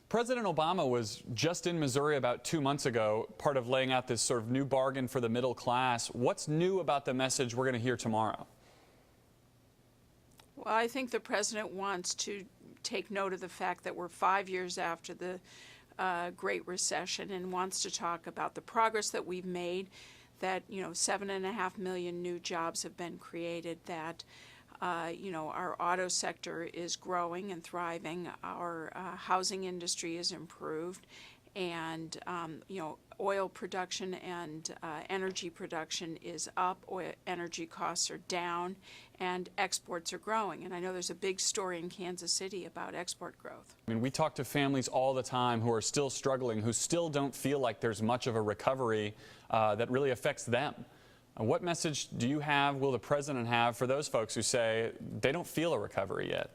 President Obama was just in Missouri about 2 months ago, part of laying out this sort of new bargain for the middle class. What's new about the message we're going to hear tomorrow? Well, I think the president wants to take note of the fact that we're 5 years after the Great Recession and wants to talk about the progress that we've made, that 7.5 million new jobs have been created, that our auto sector is growing and thriving, our housing industry is improved, and oil production and energy production is up, energy costs are down, and exports are growing. And I know there's a big story in Kansas City about export growth. I mean, we talk to families all the time who are still struggling, who still don't feel like there's much of a recovery that really affects them. What message do you have, will the president have, for those folks who say they don't feel a recovery yet?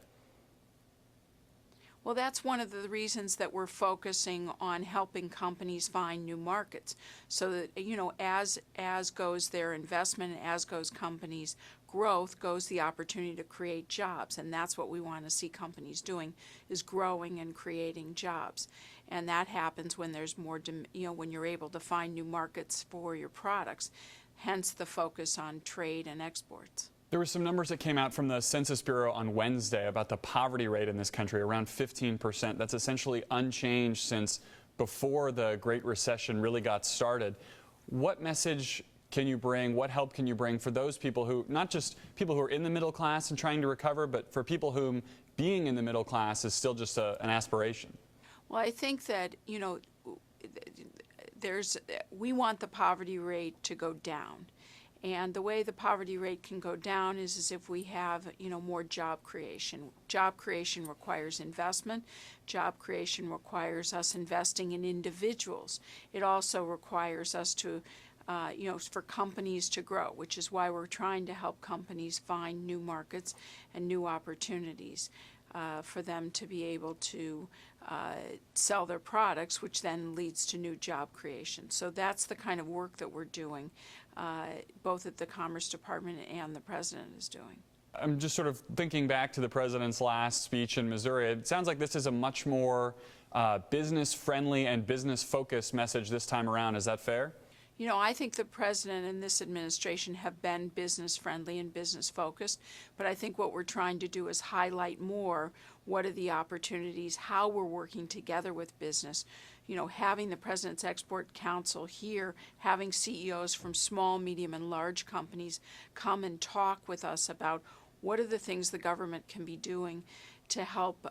Well, that's one of the reasons that we're focusing on helping companies find new markets, so that, as goes their investment, as goes companies' growth, goes the opportunity to create jobs. And that's what we want to see companies doing, is growing and creating jobs. And that happens when there's more, when you're able to find new markets for your products, hence the focus on trade and exports. There were some numbers that came out from the Census Bureau on Wednesday about the poverty rate in this country, around 15%. That's essentially unchanged since before the Great Recession really got started. What message can you bring, what help can you bring for those people who, not just people who are in the middle class and trying to recover, but for people whom being in the middle class is still just an aspiration? Well, I think that, we want the poverty rate to go down. And the way the poverty rate can go down is if we have, more job creation. Job creation requires investment. Job creation requires us investing in individuals. It also requires us to, for companies to grow, which is why we're trying to help companies find new markets and new opportunities for them to be able to sell their products, which then leads to new job creation. So that's the kind of work that we're doing, both at the Commerce Department and the President is doing. I'm just sort of thinking back to the President's last speech in Missouri. It sounds like this is a much more business-friendly and business-focused message this time around. Is that fair? I think the President and this administration have been business-friendly and business-focused, but I think what we're trying to do is highlight more what are the opportunities, how we're working together with business. Having the President's Export Council here, having CEOs from small, medium, and large companies come and talk with us about what are the things the government can be doing to help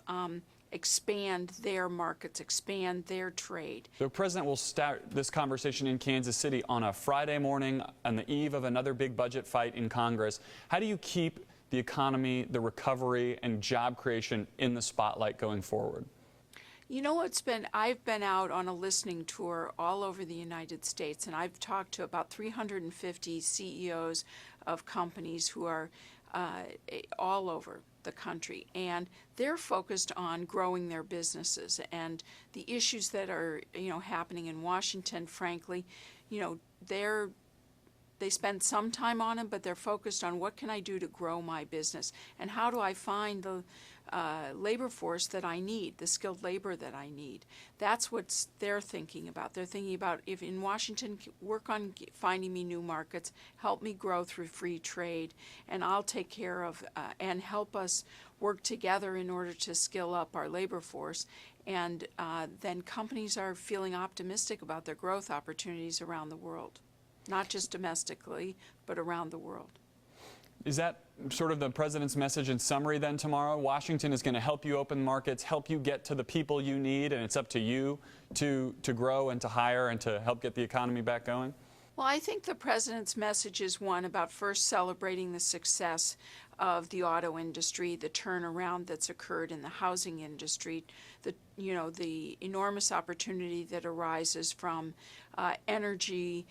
expand their markets, expand their trade. The President will start this conversation in Kansas City on a Friday morning on the eve of another big budget fight in Congress. How do you keep the economy, the recovery, and job creation in the spotlight going forward? I've been out on a listening tour all over the United States, and I've talked to about 350 CEOs of companies who are all over the country, and they're focused on growing their businesses. And the issues that are happening in Washington, frankly, they spend some time on them, but they're focused on what can I do to grow my business, and how do I find the labor force that I need, the skilled labor that I need. That's what they're thinking about. They're thinking about, if in Washington, work on finding me new markets, help me grow through free trade, and I'll take care of and help us work together in order to skill up our labor force. And then companies are feeling optimistic about their growth opportunities around the world, not just domestically, but around the world. Is that sort of the President's message in summary then tomorrow? Washington is going to help you open markets, help you get to the people you need, and it's up to you to grow and to hire and to help get the economy back going? Well, I think the President's message is one about first celebrating the success of the auto industry, the turnaround that's occurred in the housing industry, the enormous opportunity that arises from energy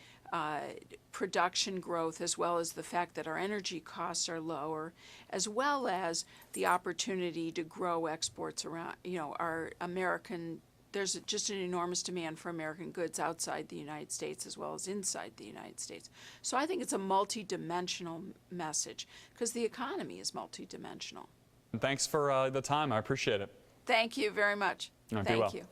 production growth, as well as the fact that our energy costs are lower, as well as the opportunity to grow exports around, our American. There's just an enormous demand for American goods outside the United States as well as inside the United States. So I think it's a multi-dimensional message because the economy is multi-dimensional. Thanks for the time. I appreciate it. Thank you very much. Be well. Thank you.